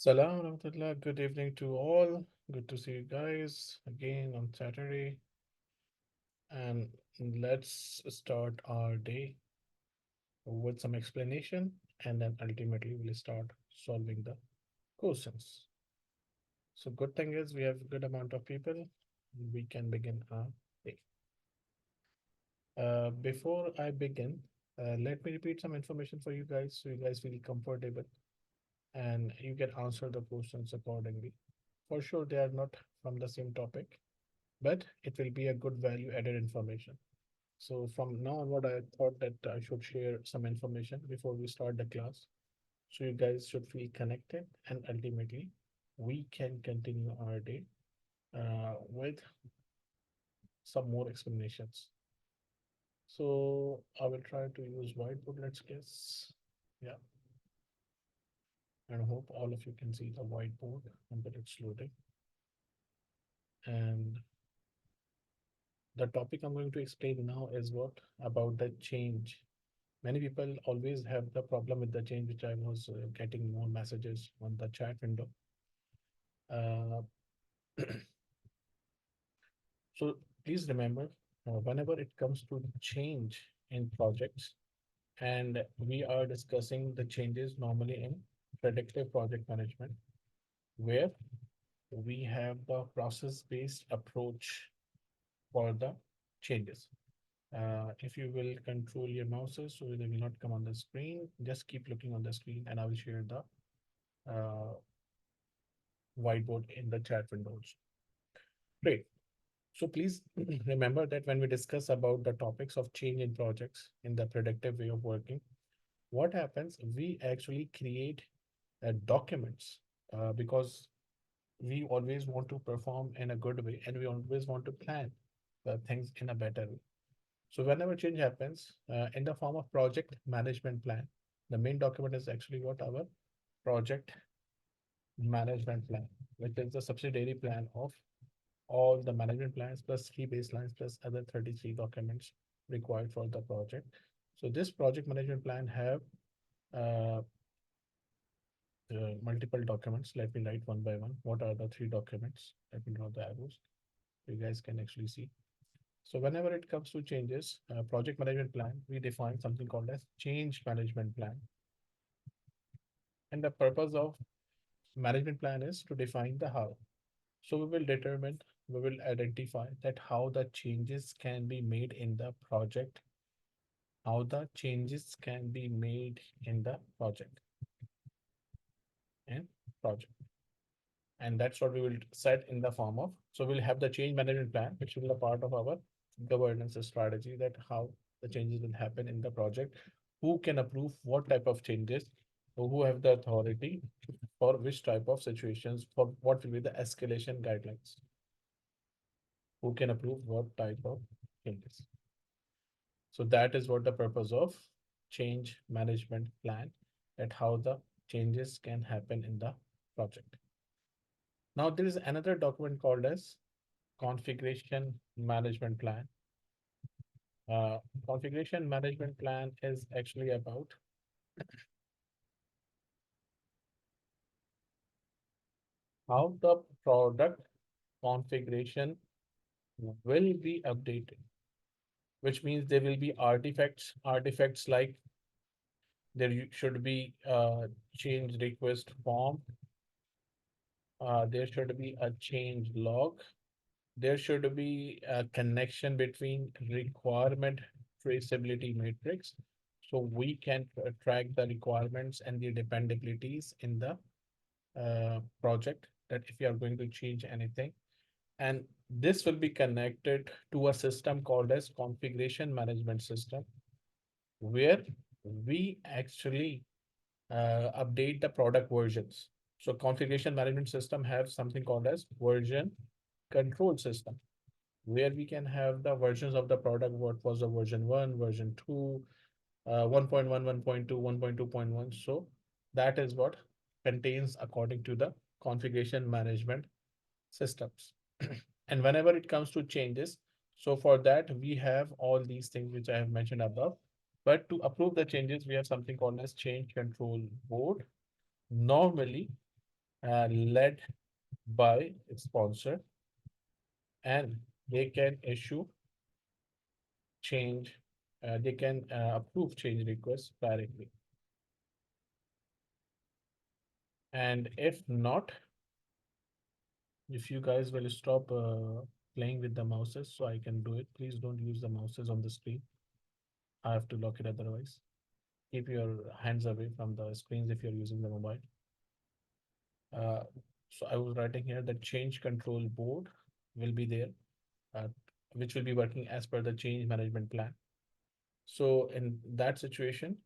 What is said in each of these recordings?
Salam Rahmatullah. Good evening to all. Good to see you guys again on Saturday. And let's start our day with some explanation and then ultimately we'll start solving the questions. So good thing is we have a good amount of people. We can begin our day. Before I begin, let me repeat some information for you guys so you guys feel comfortable and you can answer the questions accordingly. For sure, they are not from the same topic, but it will be a good value added information. So from now onward, I thought that I should share some information before we start the class. So you guys should feel connected and ultimately we can continue our day with some more explanations. So I will try to use whiteboard, let's guess. Yeah, and I hope all of you can see the whiteboard until it's loading. And the topic I'm going to explain now is what about the change. Many people always have the problem with the change, which I was getting more messages on the chat window. Uh, so please remember, whenever it comes to change in projects, and we are discussing the changes normally in predictive project management, where we have the process-based approach for the changes. If you will control your mouses so they will not come on the screen, just keep looking on the screen and I will share the uh, whiteboard in the chat windows. Great. So please remember that when we discuss about the topics of change in projects in the predictive way of working, what happens, we actually create documents because we always want to perform in a good way and we always want to plan things in a better way. So whenever change happens in the form of project management plan, the main document is actually what our project management plan, which is the subsidiary plan of all the management plans plus key baselines plus other 33 documents required for the project. So this project management plan have uh, multiple documents. Let me write one by one. What are the three documents? Let me draw the arrows. You guys can actually see. So whenever it comes to changes, project management plan, we define something called as change management plan. And the purpose of management plan is to define the how. So we will determine, we will identify that how the changes can be made in the project, how the changes can be made in the project and project. And that's what we will set in the form of. So we'll have the change management plan, which will be a part of our governance strategy that how the changes will happen in the project, who can approve what type of changes, who have the authority for which type of situations, for what will be the escalation guidelines, who can approve what type of changes. So that is what the purpose of change management plan, that how the changes can happen in the project. Now there is another document called as configuration management plan. Uh, Configuration management plan is actually about how the product configuration will be updated, which means there will be artifacts like should be a change request form, there should be a change log, there should be a connection between requirement traceability matrix. So we can track the requirements and the dependencies in the project that if you are going to change anything. And this will be connected to a system called as configuration management system, where we actually update the product versions. So configuration management system have something called as version control system, where we can have the versions of the product, what was the version 1, version 2, 1.1, 1.2, 1.2.1. So that is what contains according to the configuration management systems. And whenever it comes to changes, so for that, we have all these things which I have mentioned above. But to approve the changes, we have something called as change control board. Normally, led by its sponsor, and they can issue change, they can approve change requests directly. And if not, if you guys will stop playing with the mouses so I can do it, please don't use the mouses on the screen. I have to lock it otherwise. Keep your hands away from the screens if you're using the mobile. Uh, so I was writing here that change control board will be there, uh, which will be working as per the change management plan. So in that situation,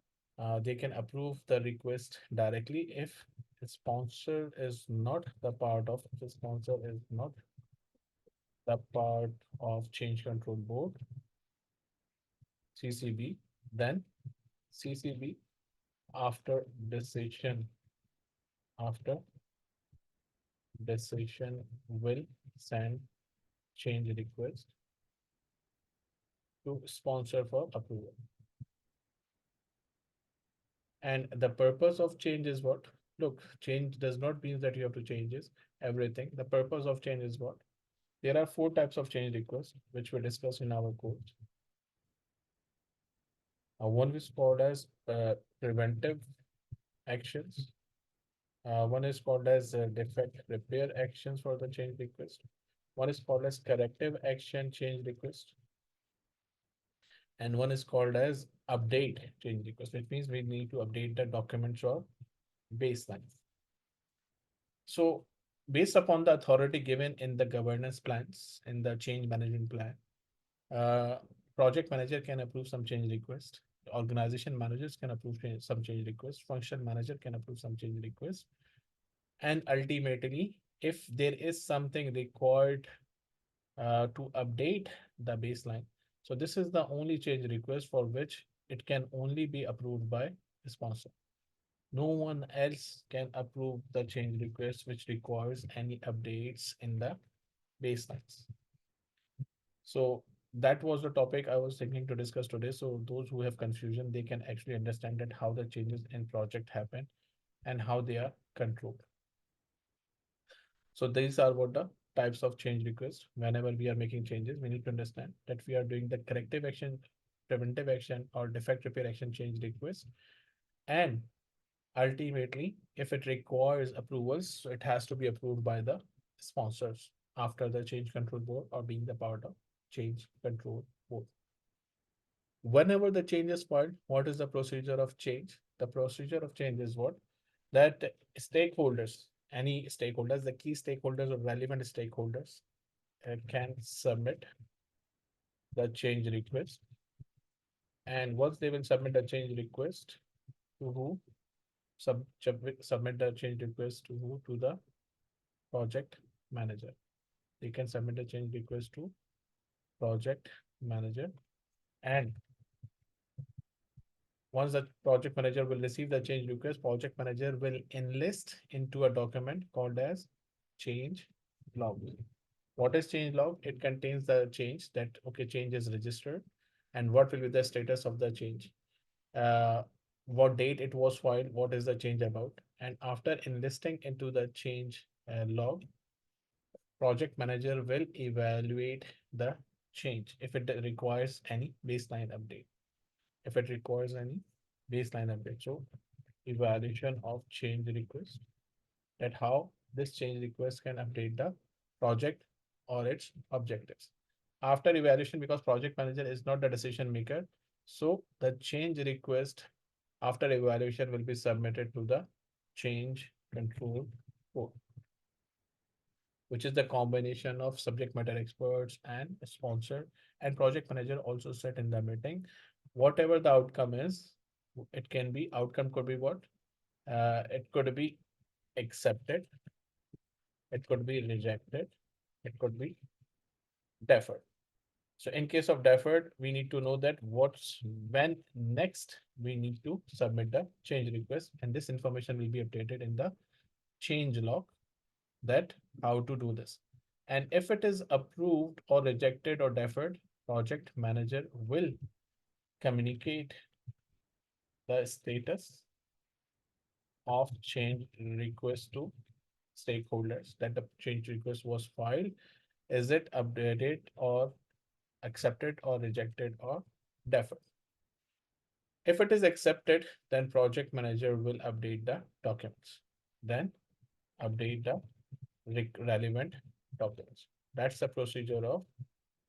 they can approve the request directly if the sponsor is not the part of the sponsor is not the part of change control board CCB, then CCB after decision after decision will send change request to sponsor for approval. And the purpose of change is what? Look, change does not mean that you have to change this, everything. The purpose of change is what? There are four types of change requests, which we discussed in our course. One is called as preventive actions. One is called as defect repair actions for the change request. One is called as corrective action change request. And one is called as update change request, which means we need to update the documents or baselines. So based upon the authority given in the governance plans, in the change management plan, uh, project manager can approve some change request. Organization managers can approve some change request. Function manager can approve some change request. And ultimately, if there is something required to update the baseline, so this is the only change request for which it can only be approved by the sponsor. No one else can approve the change request which requires any updates in the baselines. So that was the topic I was thinking to discuss today. So those who have confusion, they can actually understand that how the changes in project happen and how they are controlled. So these are what the types of change requests. Whenever we are making changes, we need to understand that we are doing the corrective action, preventive action, or defect repair action change request. And ultimately, if it requires approvals, so it has to be approved by the sponsors after the change control board or being the part of change control board. Whenever the change is filed, what is the procedure of change? The procedure of change is what? That stakeholders, any stakeholders, the key stakeholders or relevant stakeholders can submit the change request. And once they will submit a change request to who? Submit the change request to who? To the project manager. They can submit a change request to project manager. And once the project manager will receive the change request, project manager will enlist into a document called as change log. What is change log? It contains the change that, okay, change is registered and what will be the status of the change. What date it was filed, what is the change about. And after enlisting into the change log, project manager will evaluate the change if it requires any baseline update. If it requires any baseline update. So evaluation of change request, that how this change request can update the project or its objectives. After evaluation, because project manager is not the decision maker, so the change request after evaluation will be submitted to the change control board, which is the combination of subject matter experts and sponsor, and project manager also sit in the meeting. Whatever the outcome is, it can be outcome could be what? It could be accepted, it could be rejected, it could be deferred. So in case of deferred, we need to know that what's when next we need to submit the change request, and this information will be updated in the change log, that how to do this. And if it is approved or rejected or deferred, project manager will communicate the status of change request to stakeholders that the change request was filed. Is it updated or accepted or rejected or deferred? If it is accepted, then project manager will update the documents. Then update the relevant documents. That's the procedure of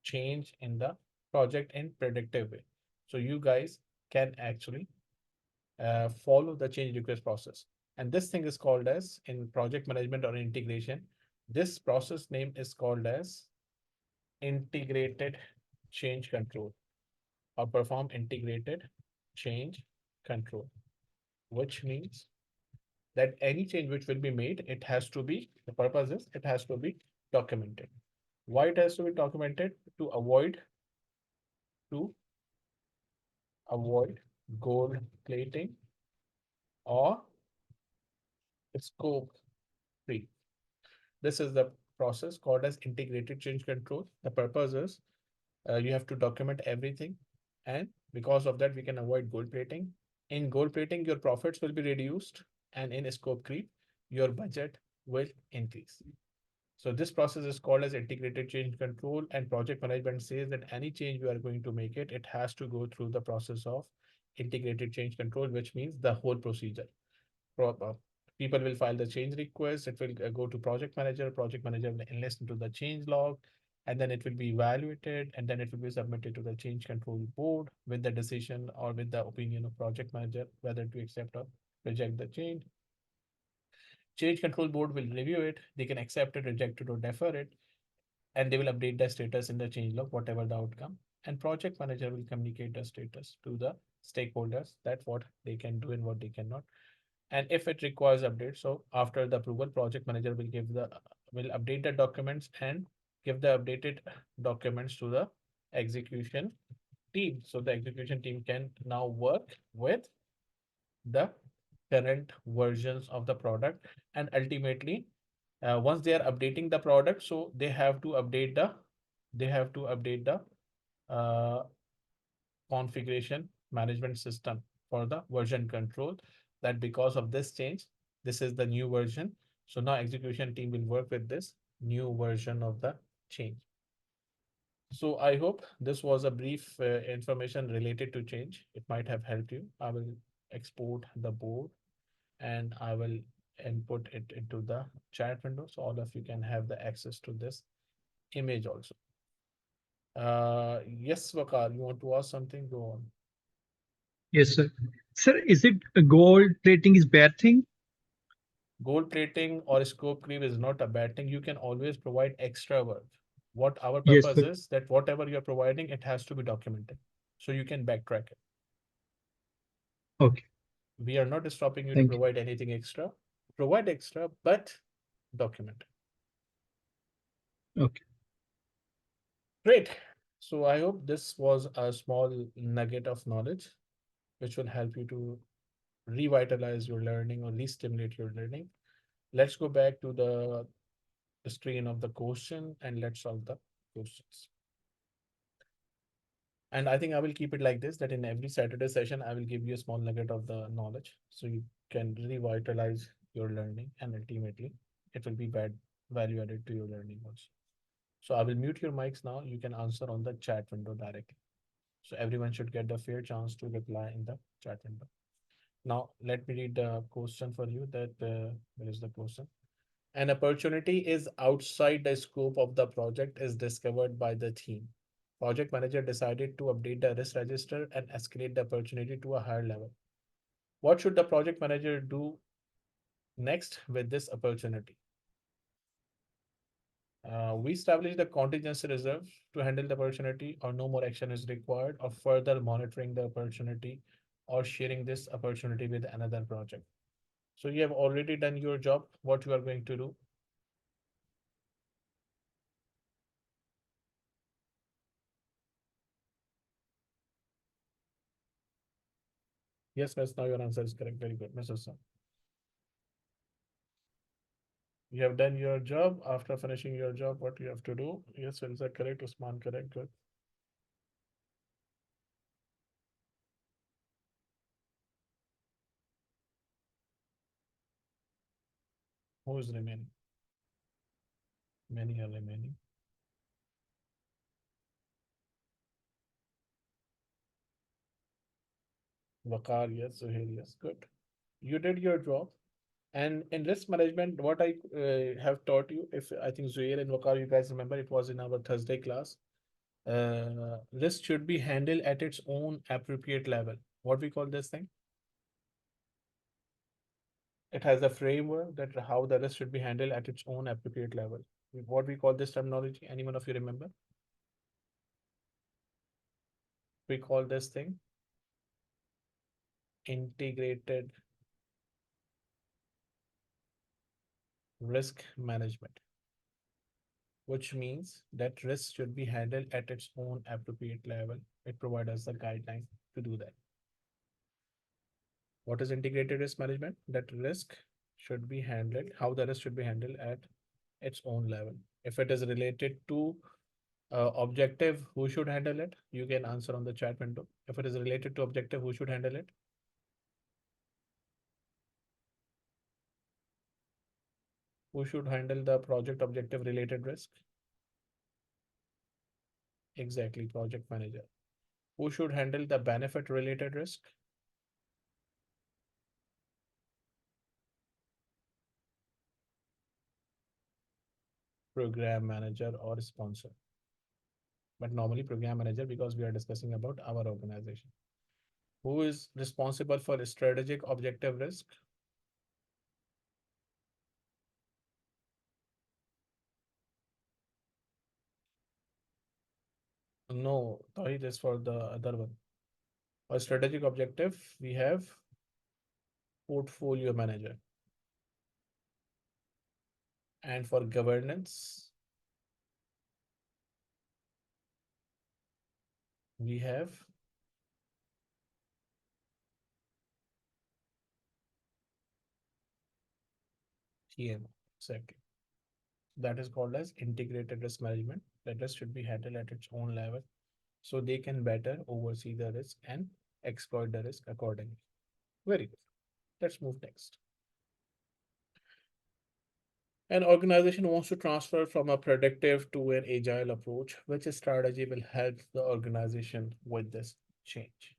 change in the project in predictive way. So you guys can actually follow the change request process. And this thing is called as in project management or integration. This process name is called as integrated change control or perform integrated change control, which means that any change which will be made, it has to be, the purpose is it has to be documented. Why it has to be documented? To avoid gold plating or scope creep. This is the process called as integrated change control. The purpose is you have to document everything, and because of that, we can avoid gold plating. In gold plating, your profits will be reduced, and in scope creep, your budget will increase. So this process is called as integrated change control, and project management says that any change we are going to make it, it has to go through the process of integrated change control, which means the whole procedure. uh, People will file the change request. It will go to project manager. Project manager will enlist into the change log, and then it will be evaluated, and then it will be submitted to the change control board with the decision or with the opinion of project manager whether to accept or reject the change. Change control board will review it. They can accept it, reject it, or defer it, and they will update the status in the change log, whatever the outcome. And project manager will communicate the status to the stakeholders that what they can do and what they cannot. And if it requires update, so after the approval, project manager will update the documents and give the updated documents to the execution team. So the execution team can now work with the current versions of the product, and ultimately once they are updating the product, so they have to update the uh, configuration management system for the version control, that because of this change, this is the new version. So now execution team will work with this new version of the change. So I hope this was a brief information related to change. It might have helped you. I will export the board and I will input it into the chat window so all of you can have the access to this image also. Yes, Vakar, you want to ask something? Go on. Yes, sir. Sir, is it gold plating is bad thing? Gold plating or scope creep is not a bad thing. You can always provide extra work. What our Yes, purpose sir. is that whatever you're providing, it has to be documented. So you can backtrack it. Okay. We are not stopping you to Thank you. provide anything extra. Provide extra, but document. Okay. Great. So I hope this was a small nugget of knowledge which will help you to revitalize your learning or re-stimulate your learning. Let's go back to the screen of the question and let's solve the questions. And I think I will keep it like this, that in every Saturday session, I will give you a small nugget of the knowledge so you can revitalize your learning and ultimately it will be bad value added to your learning also. So I will mute your mics now. You can answer on the chat window directly. So everyone should get the fair chance to reply in the chat window. Now, let me read the question for you that where is the question? An opportunity is outside the scope of the project is discovered by the team. Project manager decided to update the risk register and escalate the opportunity to a higher level. What should the project manager do next with this opportunity? We establish the contingency reserve to handle the opportunity, or no more action is required, or further monitoring the opportunity, or sharing this opportunity with another project. So you have already done your job. What you are going to do? Yes, miss. Now your answer is correct. Very good, Mrs. Sun. You have done your job. After finishing your job, what you have to do? Yes, is that correct? Usman, correct. Good. Who is remaining? Many are remaining. Vakar, yes. Suhail, yes. Good. You did your job. And in risk management, what I have taught you, if I think Zuhair and Vakar, you guys remember, it was in our Thursday class. Risk should be handled at its own appropriate level. What we call this thing? It has a framework that how the risk should be handled at its own appropriate level. What we call this terminology? Anyone of you remember? We call this thing integrated risk management, which means that risk should be handled at its own appropriate level. It provides us the guideline to do that. What is integrated risk management? That risk should be handled, how the risk should be handled at its own level. If it is related to objective, who should handle it? You can answer on the chat window. If it is related to objective, who should handle it? Who should handle the project objective related risk? Exactly, project manager. Who should handle the benefit related risk? Program manager or sponsor. But normally program manager because we are discussing about our organization. Who is responsible for strategic objective risk? No, Tawhid is for the other one. For strategic objective, we have portfolio manager. And for governance, we have TM. Exactly. That is called as integrated risk management. The risk should be handled at its own level so they can better oversee the risk and exploit the risk accordingly. Very good. Let's move next. An organization wants to transfer from a predictive to an agile approach. Which strategy will help the organization with this change?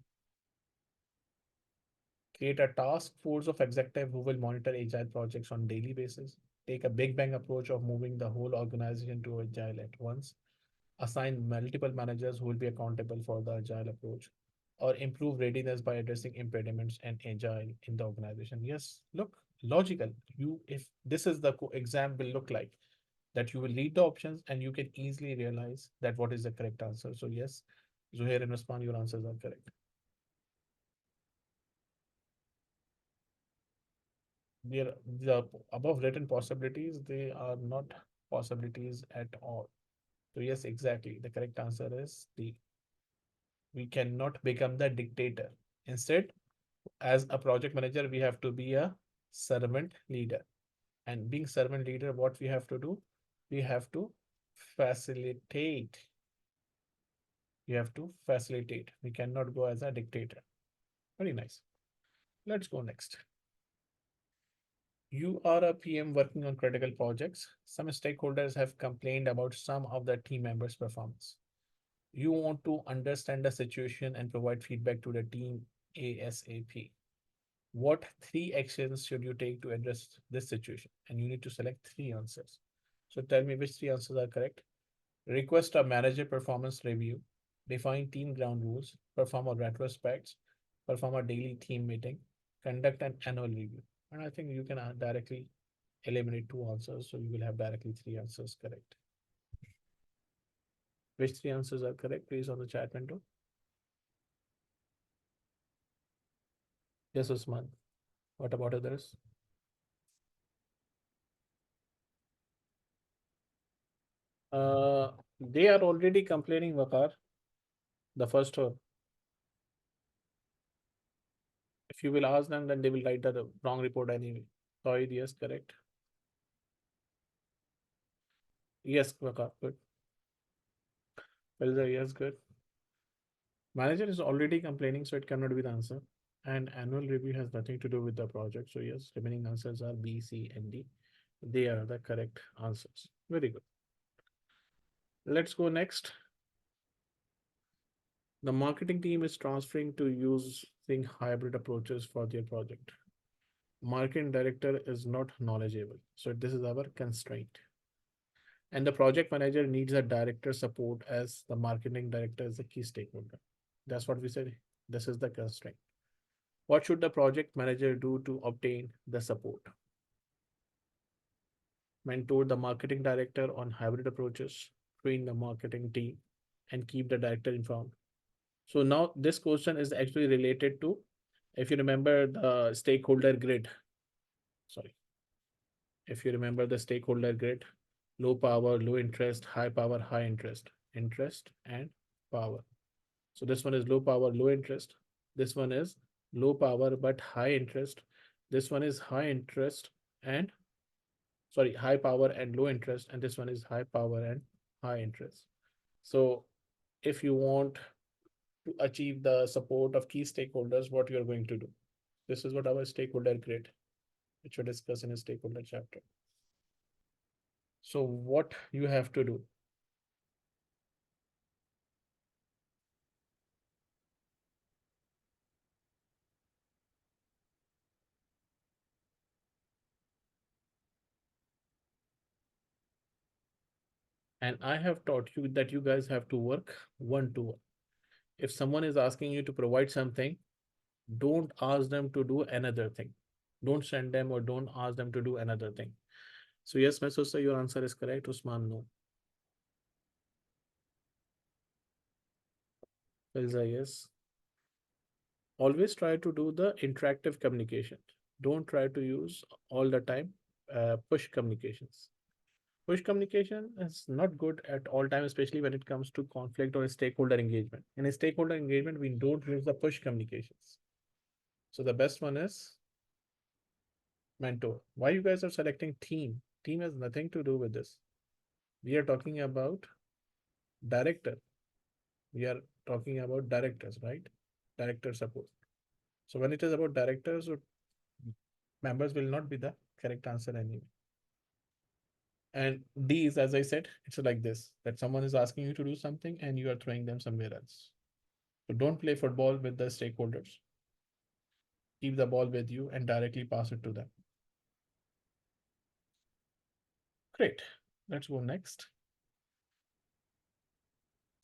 Create a task force of executive who will monitor agile projects on daily basis. Take a big bang approach of moving the whole organization to agile at once. Assign multiple managers who will be accountable for the agile approach, or improve readiness by addressing impediments and agile in the organization. Yes, look, logical. You, if this is the exam will look like that, you will read the options and you can easily realize that what is the correct answer. So yes, Zuhair and Usman, your answers are correct. The above written possibilities, they are not possibilities at all. So yes, exactly. The correct answer is D. We cannot become the dictator. Instead, as a project manager, we have to be a servant leader. And being servant leader, what we have to do? We have to facilitate. We have to facilitate. We cannot go as a dictator. Very nice. Let's go next. You are a PM working on critical projects. Some stakeholders have complained about some of the team members' performance. You want to understand the situation and provide feedback to the team ASAP. What three actions should you take to address this situation? And you need to select three answers. So tell me which three answers are correct. Request a manager performance review, define team ground rules, perform a retrospect, perform a daily team meeting, conduct an annual review. And I think you can directly eliminate two answers. So you will have directly three answers correct. Which three answers are correct? Please on the chat window. Yes, Usman. What about others? They are already complaining, Vakar. The first one. If you will ask them, then they will write the wrong report anyway. Sorry, yes, correct. Yes, Vakar, good. Well, yes, good. Manager is already complaining, so it cannot be the answer. And annual review has nothing to do with the project. So yes, remaining answers are B, C, and D. They are the correct answers. Very good. Let's go next. The marketing team is transferring to using hybrid approaches for their project. Marketing director is not knowledgeable. So this is our constraint. And the project manager needs a director support as the marketing director is the key stakeholder. That's what we said. This is the constraint. What should the project manager do to obtain the support? Mentor the marketing director on hybrid approaches, train the marketing team, and keep the director informed. So now this question is actually related to, if you remember the stakeholder grid, sorry, if you remember the stakeholder grid, low power, low interest, high power, high interest, interest and power. So this one is low power, low interest. This one is low power but high interest. This one is high interest and sorry, high power and low interest. And this one is high power and high interest. So if you want to achieve the support of key stakeholders, what you're going to do. This is what our stakeholder grid, which we discuss in a stakeholder chapter. So what you have to do. And I have taught you that you guys have to work one to one. If someone is asking you to provide something, don't ask them to do another thing. Don't send them or don't ask them to do another thing. So yes, Mesosa, your answer is correct. Usman, no. Filza, yes. Always try to do the interactive communication. Don't try to use all the time push communications. Push communication is not good at all time, especially when it comes to conflict or stakeholder engagement. In a stakeholder engagement, we don't use the push communications. So the best one is mentor. Why you guys are selecting team? Team has nothing to do with this. We are talking about director. We are talking about directors, right? Director support. So when it is about directors, members will not be the correct answer anyway. And these, as I said, it's like this, that someone is asking you to do something and you are throwing them somewhere else. So don't play football with the stakeholders. Keep the ball with you and directly pass it to them. Great. Let's go next.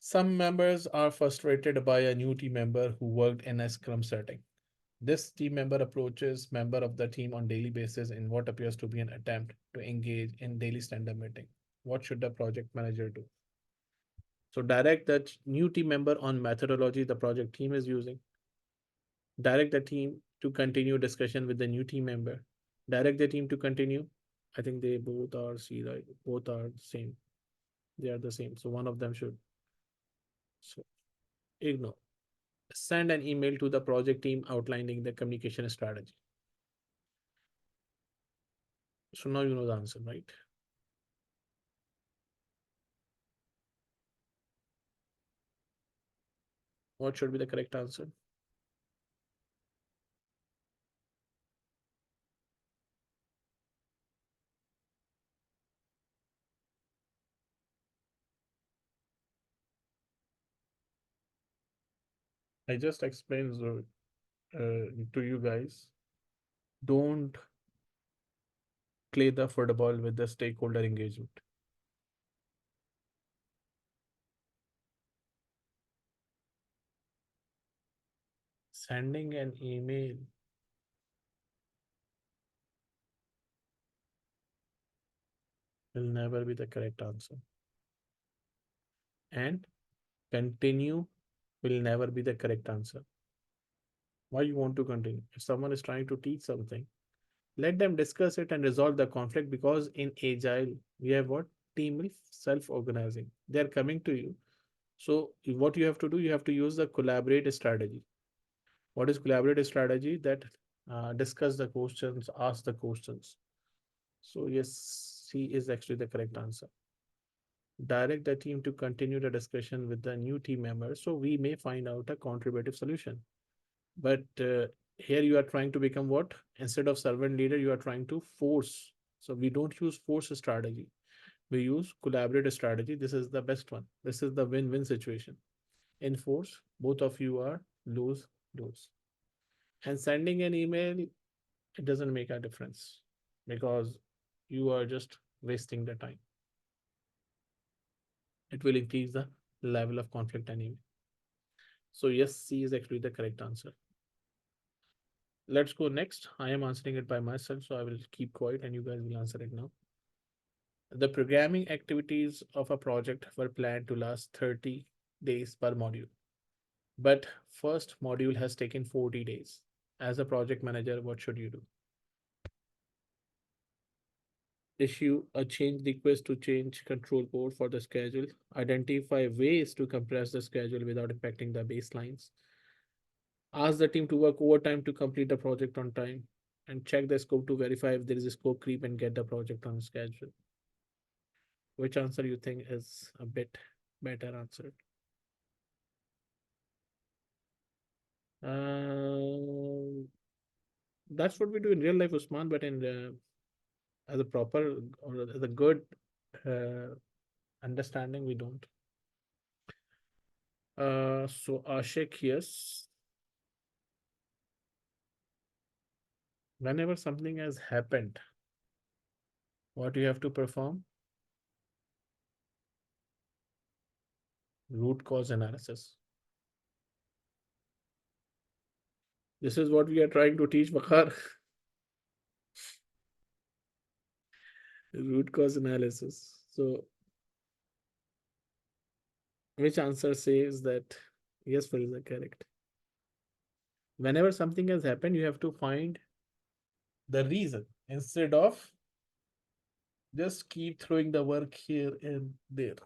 Some members are frustrated by a new team member who worked in a scrum setting. This team member approaches member of the team on daily basis in what appears to be an attempt to engage in daily stand-up meeting. What should the project manager do? So direct that new team member on methodology the project team is using. Direct the team to continue discussion with the new team member. Direct the team to continue. I think they both are see right. Both are same. They are the same. So one of them should. So ignore. Send an email to the project team outlining the communication strategy. So now you know the answer, right? What should be the correct answer? I just explained to you guys. Don't play the football with the stakeholder engagement. Sending an email will never be the correct answer. And continue will never be the correct answer. Why you want to continue? If someone is trying to teach something, let them discuss it and resolve the conflict, because in agile we have what? Team is self-organizing. They are coming to you. So what you have to do, you have to use the collaborate strategy. What is collaborative strategy? That discuss the questions, ask the questions. So yes, C is actually the correct answer. Direct the team to continue the discussion with the new team members so we may find out a contributive solution. But here you are trying to become what? Instead of servant leader, you are trying to force. So we don't use force strategy. We use collaborative strategy. This is the best one. This is the win-win situation. In force, both of you are lose lose. And sending an email, it doesn't make a difference because you are just wasting the time. It will increase the level of conflict anyway. So yes, C is actually the correct answer. Let's go next. I am answering it by myself, so I will keep quiet and you guys will answer it now. The programming activities of a project were planned to last 30 days per module. But first module has taken 40 days. As a project manager, what should you do? Issue a change request to change control code for the schedule, identify ways to compress the schedule without affecting the baselines, ask the team to work overtime to complete the project on time, and check the scope to verify if there is a scope creep and get the project on schedule. Which answer you think is a bit better answered? Um, that's what we do in real life, Usman, but in as a proper or as a good uh, understanding, we don't. So Ashik, yes, whenever something has happened, what you have to perform? Root cause analysis. This is what we are trying to teach, Bakar. Root cause analysis. So, which answer says that yes, Fariza, correct. Whenever something has happened, you have to find the reason instead of just keep throwing the work here and there.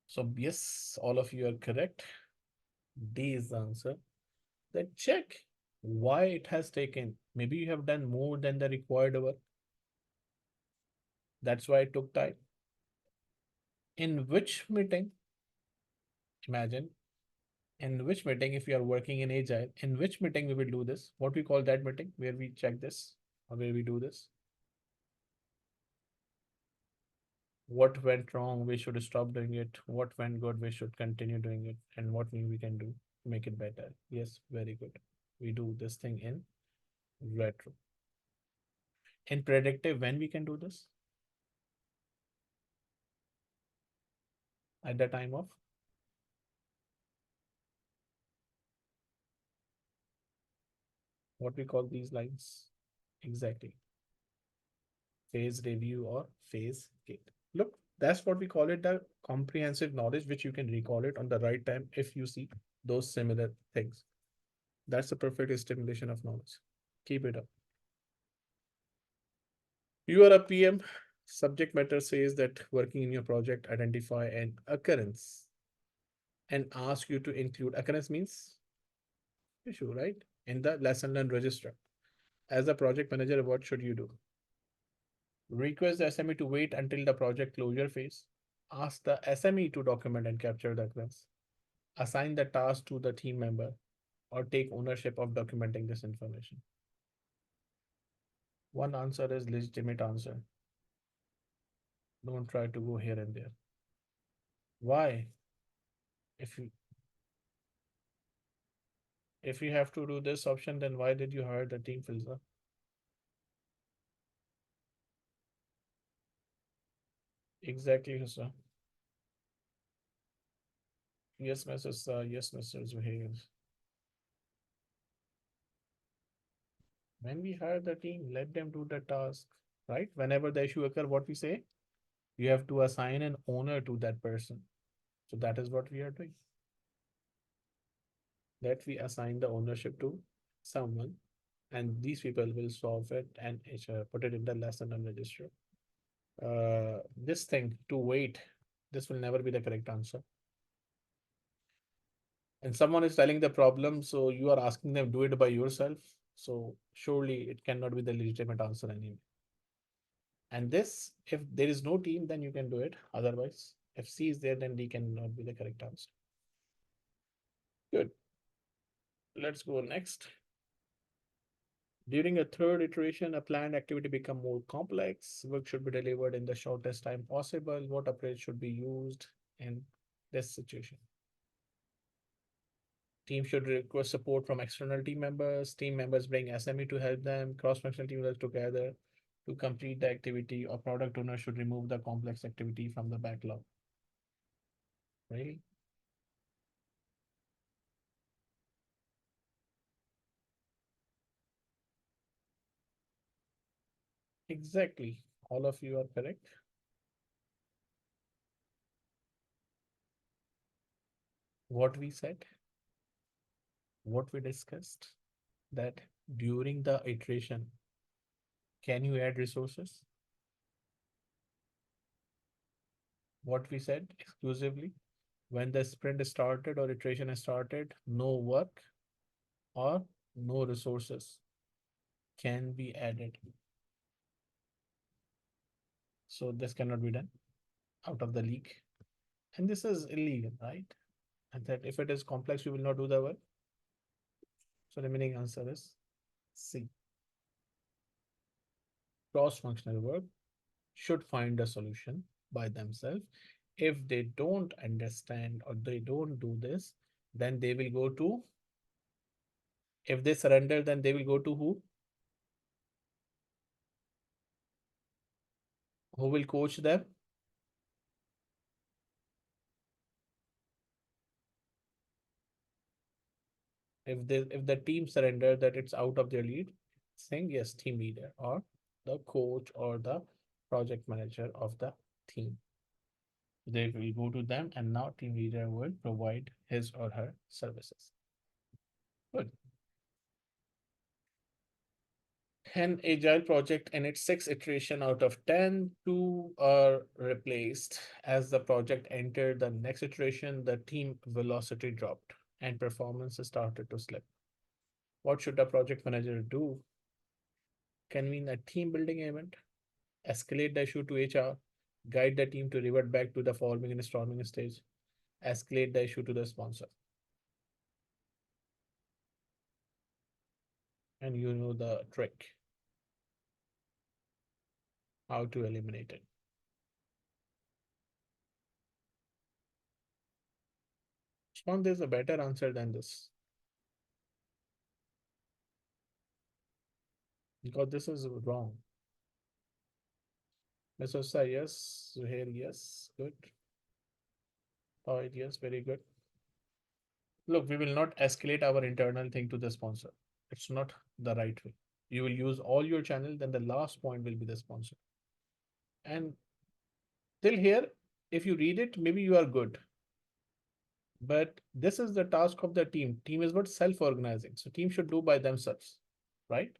So, yes, all of you are correct. D is the answer. Then check why it has taken. Maybe you have done more than the required work. That's why it took time. In which meeting, imagine, in which meeting, if you are working in Agile, in which meeting we will do this? What we call that meeting where we check this or where we do this? What went wrong? We should stop doing it. What went good? We should continue doing it. And what we can do to make it better? Yes, very good. We do this thing in retro. In predictive, when we can do this? At the time of what we call these lines? Exactly. Phase review or phase gate. Look, that's what we call it, the comprehensive knowledge, which you can recall it on the right time if you see those similar things. That's a perfect stimulation of knowledge. Keep it up. You are a PM. Subject matter says that working in your project, identify an occurrence and ask you to include occurrence means issue, right? In the lesson learned register. As a project manager, what should you do? Request the SME to wait until the project closure phase. Ask the SME to document and capture the occurrence. Assign the task to the team member or take ownership of documenting this information. One answer is legitimate answer. Don't try to go here and there. Why? If you if you have to do this option, then why did you hire the team filter? Exactly, sir. Yes, Mrs. Yes, Mr. Zuhair. When we hire the team, let them do the task, right? Whenever the issue occur, what we say? You have to assign an owner to that person. So that is what we are doing. That we assign the ownership to someone, and these people will solve it and put it in the lesson and register. This thing to wait, this will never be the correct answer. And someone is telling the problem, so you are asking them do it by yourself. So surely it cannot be the legitimate answer anyway. And this, if there is no team, then you can do it. Otherwise, if C is there, then D cannot be the correct answer. Good. Let's go next. During a third iteration, a planned activity become more complex. Work should be delivered in the shortest time possible. What approach should be used in this situation? Team should request support from external team members. Team members bring SME to help them. Cross-functional team work together to complete the activity, or product owner should remove the complex activity from the backlog. Really? Exactly. All of you are correct. What we said, what we discussed, that during the iteration, can you add resources? What we said exclusively, when the sprint is started or iteration is started, no work or no resources can be added. So this cannot be done out of the league. And this is illegal, right? And that if it is complex, we will not do the work. So the remaining answer is C. Cross-functional work should find a solution by themselves. If they don't understand or they don't do this, then they will go to, if they surrender, then they will go to who? Who will coach them? If the team surrender that it's out of their lead, saying yes, team leader or the coach or the project manager of the team. They will go to them and now team leader will provide his or her services. Good. An agile project in its sixth iteration out of 10, two are replaced. As the project entered the next iteration, the team velocity dropped and performance started to slip. What should the project manager do? Convene a team building event, escalate the issue to HR, guide the team to revert back to the forming and storming stage, escalate the issue to the sponsor. And you know the trick, how to eliminate it. Swan, there's a better answer than this because this is wrong. Mesosa, yes. Zuhair, yes. Good. Yes, very good. Look, we will not escalate our internal thing to the sponsor. It's not the right way. You will use all your channel, then the last point will be the sponsor. And till here, if you read it, maybe you are good. But this is the task of the team. Team is what? Self-organizing. So team should do by themselves, right?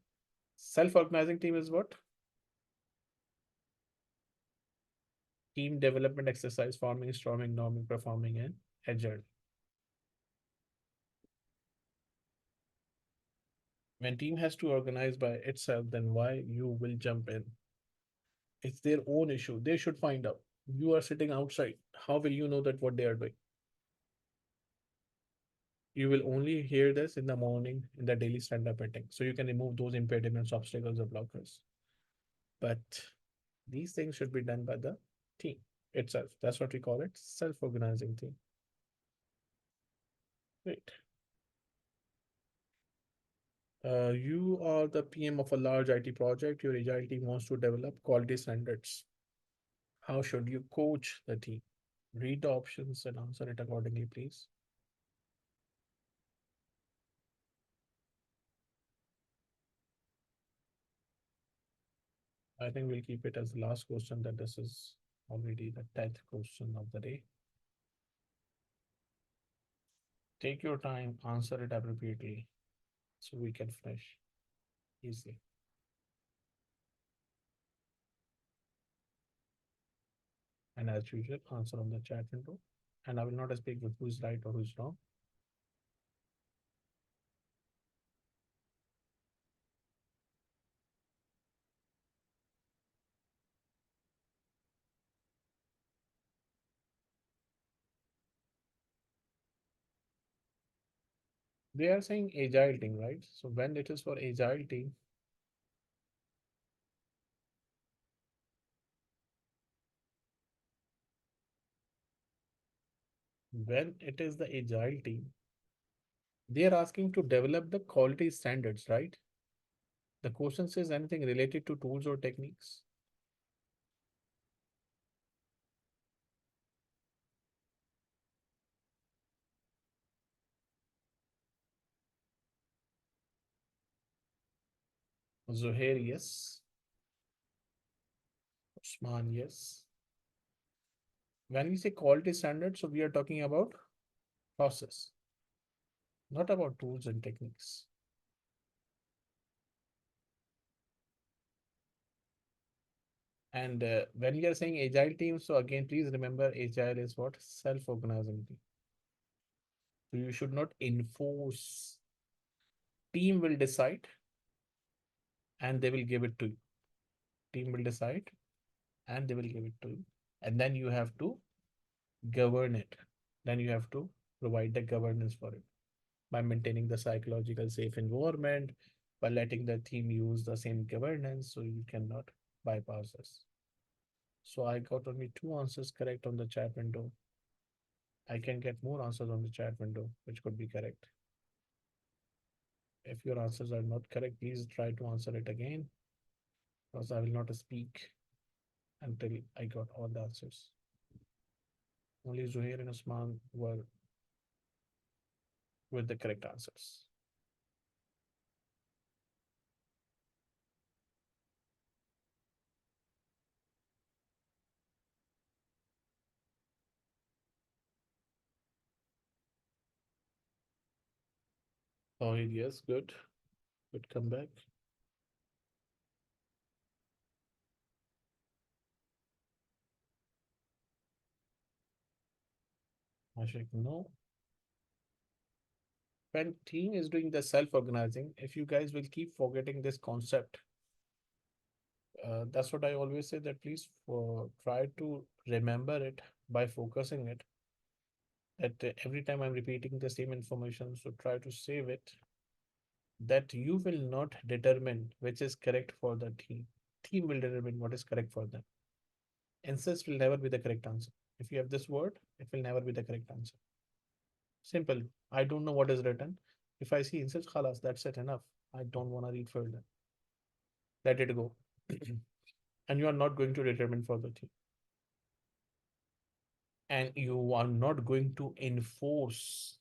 Self-organizing team is what? Team development exercise, forming, storming, norming, performing, and agile. When team has to organize by itself, then why you will jump in? It's their own issue. They should find out. You are sitting outside. How will you know that what they are doing? You will only hear this in the morning in the daily stand-up meeting. So you can remove those impediments, obstacles, or blockers. But these things should be done by the team itself. That's what we call it, self-organizing team. Great. You are the PM of a large IT project. Your agile team wants to develop quality standards. How should you coach the team? Read the options and answer it accordingly, please. I think we'll keep it as the last question, that this is already the 10th question of the day. Take your time, answer it appropriately so we can finish easily. And as usual, answer on the chat window. And I will not speak with who's right or who's wrong. They are saying agile team, right? So when it is for agile team, when it is the agile team, they are asking to develop the quality standards, right? The question says anything related to tools or techniques. Zuhair, yes. Usman, yes. When we say quality standards, so we are talking about process, not about tools and techniques. And when we are saying agile team, so again, please remember agile is what? Self-organizing team. So you should not enforce. Team will decide and they will give it to you. Team will decide and they will give it to you. And then you have to govern it. Then you have to provide the governance for it by maintaining the psychological safe environment, by letting the team use the same governance so you cannot bypass this. So I got only two answers correct on the chat window. I can get more answers on the chat window, which could be correct. If your answers are not correct, please try to answer it again, because I will not speak until I got all the answers. Only Zuhair and Usman were with the correct answers. Oh, yes, good. Good comeback. Ashik, no. When team is doing the self-organizing, if you guys will keep forgetting this concept, that's what I always say, that please try to remember it by focusing it. That every time I'm repeating the same information, so try to save it. That you will not determine which is correct for the team. Team will determine what is correct for them. Insist will never be the correct answer. If you have this word, it will never be the correct answer. Simple. I don't know what is written. If I see insist, khalas, that's it enough. I don't want to read further. Let it go. And you are not going to determine for the team. And you are not going to enforce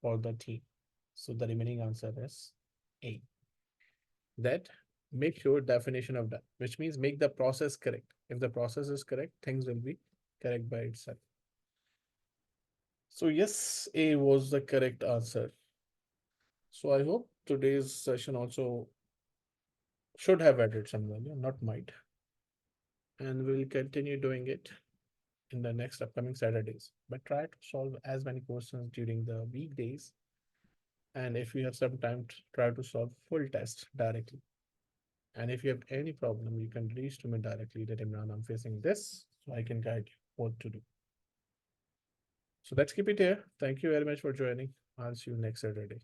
for the team. So the remaining answer is A. That make your definition of that, which means make the process correct. If the process is correct, things will be correct by itself. So yes, A was the correct answer. So I hope today's session also should have added some value, not might. And we'll continue doing it in the next upcoming Saturdays. But try to solve as many questions during the weekdays. And if you have some time, try to solve full test directly. And if you have any problem, you can reach to me directly that Imran, I'm facing this, so I can guide you what to do. So let's keep it here. Thank you very much for joining. I'll see you next Saturday.